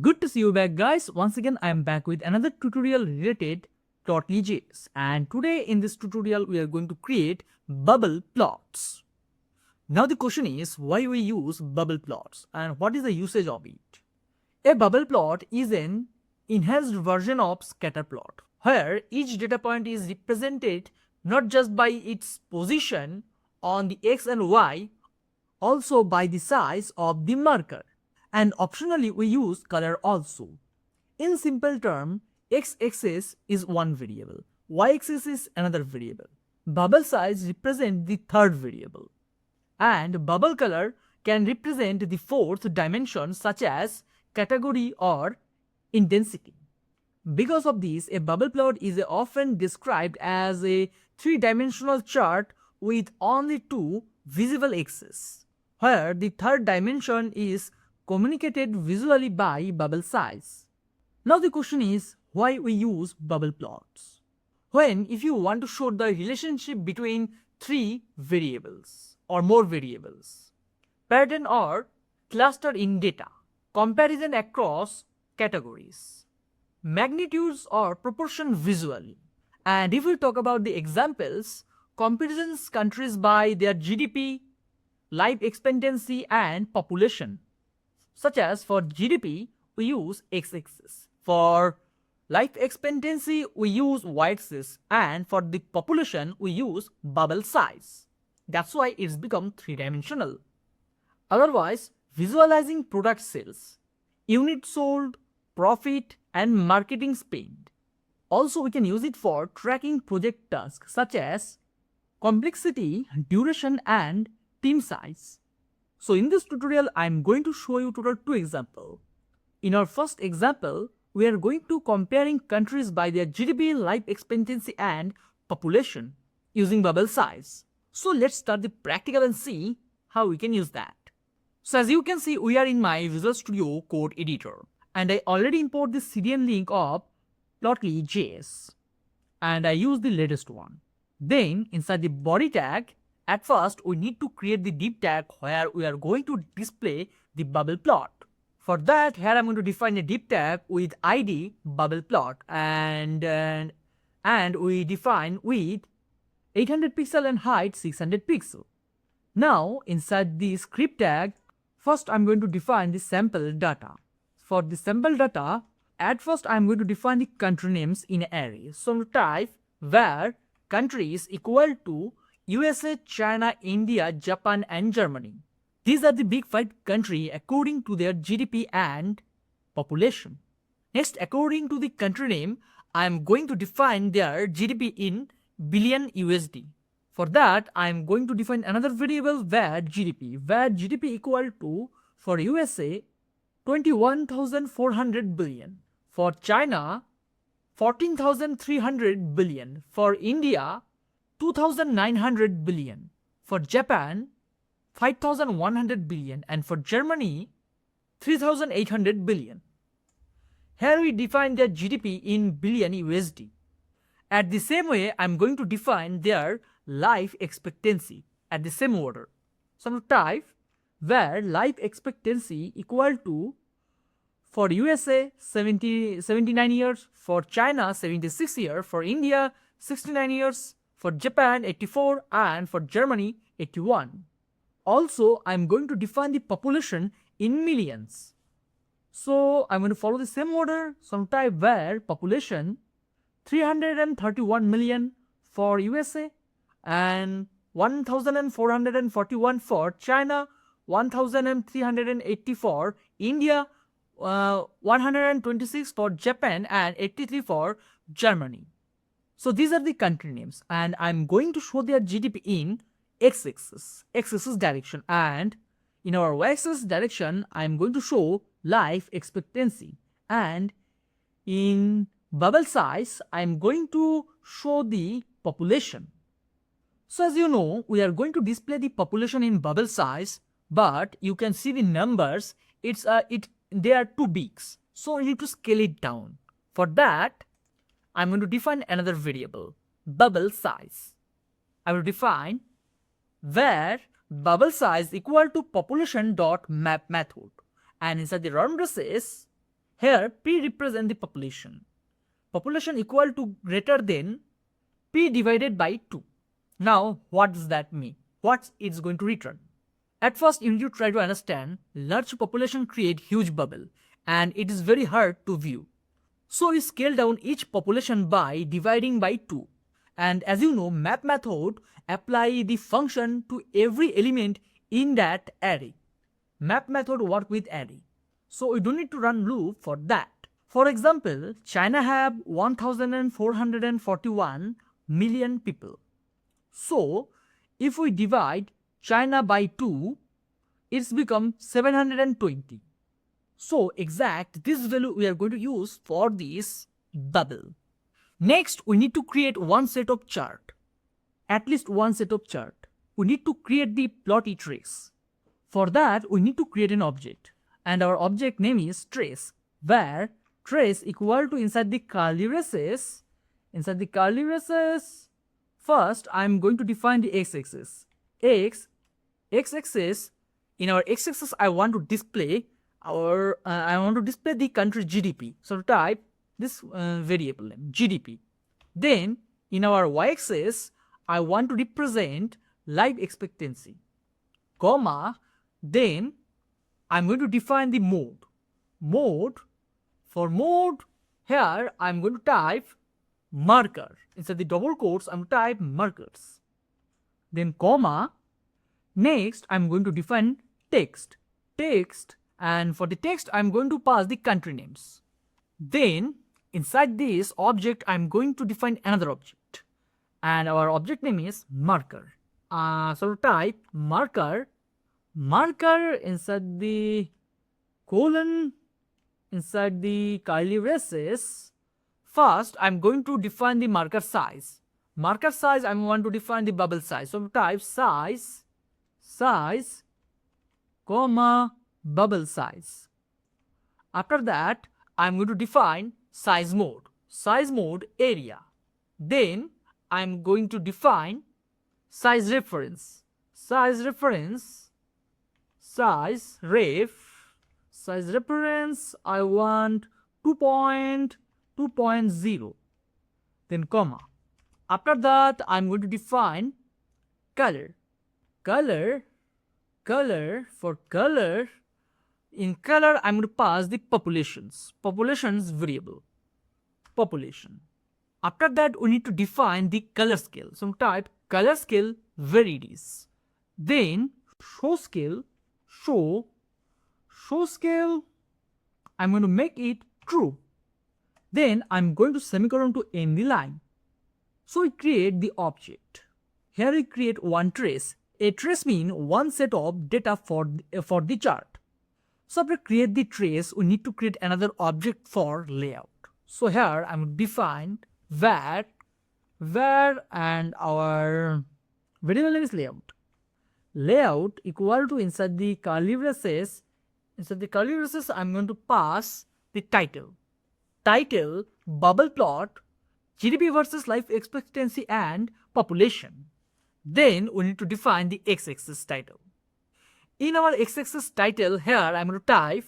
Good to see you back, guys. Once again, I am back with another tutorial related Plotly.js, and today in this tutorial we are going to create bubble plots. Now the question is why we use bubble plots and what is the usage of it. A bubble plot is an enhanced version of scatter plot where each data point is represented not just by its position on the x and y, also by the size of the marker, and optionally we use color also. In simple term, x-axis is one variable, y-axis is another variable, bubble size represents the third variable, and bubble color can represent the fourth dimension such as category or intensity. Because of this, a bubble plot is often described as a three-dimensional chart with only two visible axes, where the third dimension is communicated visually by bubble size. Now the question is why we use bubble plots. If you want to show the relationship between three variables or more variables, pattern or cluster in data, comparison across categories, magnitudes or proportion visually. And if we talk about the examples, comparisons countries by their GDP, life expectancy and population. Such as for GDP, we use x-axis. For life expectancy, we use y-axis. And for the population, we use bubble size. That's why it's become three-dimensional. Otherwise, visualizing product sales, unit sold, profit, and marketing spend. Also, we can use it for tracking project tasks such as complexity, duration, and team size. So in this tutorial, I am going to show you total two examples. In our first example, we are going to comparing countries by their GDP, life expectancy, and population using bubble size. So let's start the practical and see how we can use that. So as you can see, we are in my Visual Studio code editor, and I already import the CDN link of Plotly.js, and I use the latest one. Then inside the body tag, at first we need to create the div tag where we are going to display the bubble plot. For that, here I'm going to define a div tag with id bubble plot, and we define width 800 pixel and height 600 pixel. Now inside the script tag, first I'm going to define the sample data. For the sample data, at first I'm going to define the country names in array. So type where country is equal to USA, China, India, Japan, and Germany. These are the big five countries according to their GDP and population. Next, according to the country name, I am going to define their GDP in billion USD. For that, I am going to define another variable where GDP equal to, for USA, 21,400 billion. For China, 14,300 billion. For India, 2,900 billion. For Japan, 5,100 billion. And for Germany, 3,800 billion. Here we define their GDP in billion USD. At the same way, I'm going to define their life expectancy at the same order. So I'm going to type where life expectancy equal to, for USA 79 years, for China 76 years, for India 69 years, for Japan 84, and for Germany 81. Also, I'm going to define the population in millions. So I'm going to follow the same order. So I'm type where population 331 million for USA and 1,441 for China, 1,384 India, 126 for Japan, and 83 for Germany. So these are the country names, and I'm going to show their GDP in x-axis direction, and in our y-axis direction I'm going to show life expectancy, and in bubble size I'm going to show the population. So as you know, we are going to display the population in bubble size, but you can see the numbers, they are too big, so you need to scale it down. For that, I'm going to define another variable, bubble size. I will define where bubble size equal to population dot map method, and inside the round braces Here P represent the population. Population equal to greater than P divided by 2. Now what does that mean? What it's going to return? At first you need to try to understand large population create huge bubble and it is very hard to view. So we scale down each population by dividing by 2. And as you know, map method apply the function to every element in that array. Map method work with array. So we don't need to run loop for that. For example, China have 1441 million people. So if we divide China by 2, it's become 720. So exact this value we are going to use for this bubble. Next, we need to create one set of chart. At least one set of chart. We need to create the plotly trace. For that, we need to create an object. And our object name is trace, where trace equal to inside the curly braces. Inside the curly braces, first I am going to define the x-axis. X-axis, in our x-axis I want to display the country GDP. So type this variable name GDP. Then in our y-axis I want to represent life expectancy, comma, then I'm going to define the mode. For mode, here I'm going to type marker. Inside the double quotes I'm going to type markers. Then comma. Next I'm going to define text, and for the text I'm going to pass the country names. Then inside this object I'm going to define another object, and our object name is marker. So type marker inside the colon, inside the curly braces. First I'm going to define the marker size. I want to define the bubble size. So type size, comma, bubble size. After that I'm going to define size mode area. Then I'm going to define size reference I want 2.0. Then comma. After that I'm going to define color. For color, in color I'm going to pass the populations variable, population. After that we need to define the color scale. So type color scale varies. Then show scale I'm going to make it true. Then I'm going to semicolon to end the line. So we create the object. Here we create one trace. A trace means one set of data for the chart. So after create the trace, we need to create another object for layout. So here I'm going to define where and our variable name is layout. Layout equal to inside the curly braces. I'm going to pass the title, bubble plot, GDP versus life expectancy and population. Then we need to define the x-axis title. In our x-axis title, here I'm going to type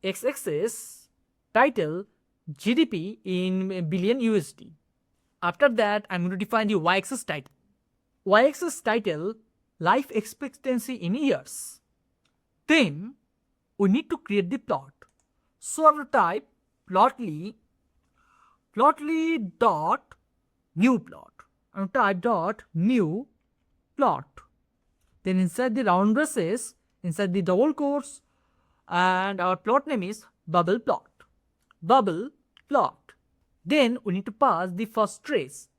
x-axis title GDP in billion USD. After that I'm going to define the y-axis title. Y-axis title life expectancy in years. Then we need to create the plot. So I'm going to type plotly dot new plot. I'm going to type dot new plot. Then inside the round braces, inside the double quotes, and our plot name is bubble plot. Then we need to pass the first trace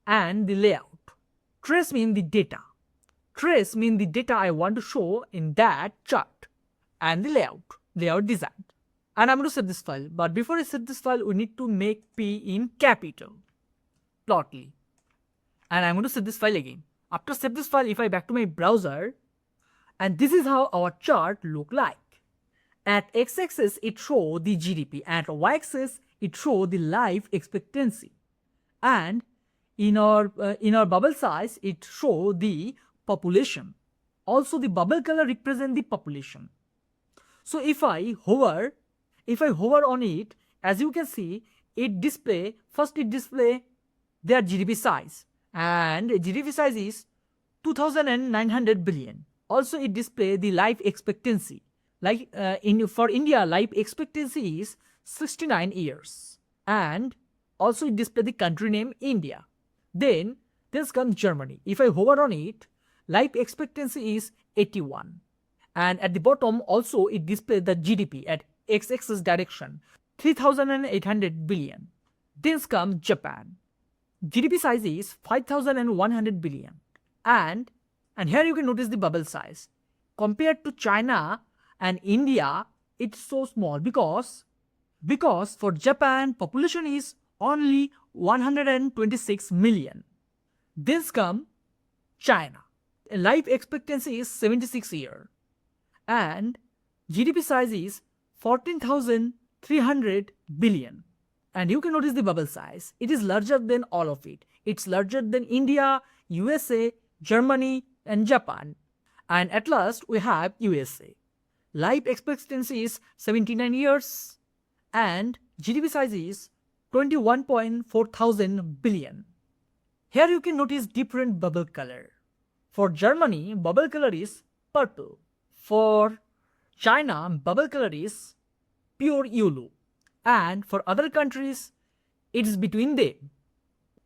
and the layout. Trace means the data. I want to show in that chart, and the layout design. And I'm going to save this file. But before I save this file, we need to make P in capital, plotly. And I'm going to save this file again. After save this file, if I back to my browser, and this is how our chart look like. At x-axis it show the GDP, at y-axis it show the life expectancy, and in our bubble size it show the population. Also the bubble color represent the population. So if I hover if I hover on it, as you can see, it display their GDP size, and GDP size is 2,900 billion. Also it display the life expectancy. Like for India, life expectancy is 69 years, and also it display the country name India. Then comes Germany. If I hover on it, life expectancy is 81, and at the bottom also it displays the GDP at x-axis direction, 3,800 billion. Then comes Japan. GDP size is 5,100 billion, and here you can notice the bubble size. Compared to China and India, it's so small because for Japan population is only 126 million. Then comes China. Life expectancy is 76 years, and GDP size is 14,300 billion. And you can notice the bubble size. It is larger than all of it. It's larger than India, USA, Germany, and Japan. And at last we have USA. Life expectancy is 79 years, and GDP size is 21.4 thousand billion. Here you can notice different bubble color. For Germany, bubble color is purple. For China, bubble color is pure yellow. And for other countries, it is between them.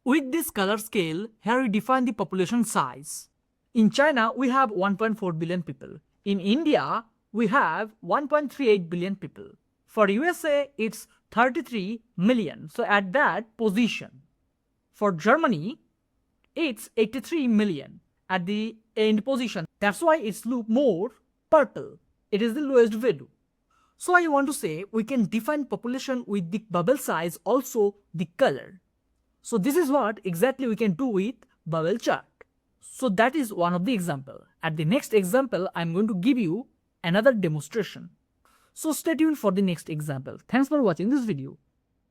With this color scale, here we define the population size. In China, we have 1.4 billion people. In India, we have 1.38 billion people. For USA, it's 33 million. So at that position. For Germany, it's 83 million at the end position. That's why it's look more purple. It is the lowest value. So I want to say we can define population with the bubble size, also the color. So this is what exactly we can do with bubble chart. So that is one of the example. At the next example, I'm going to give you another demonstration. So stay tuned for the next example. Thanks for watching this video.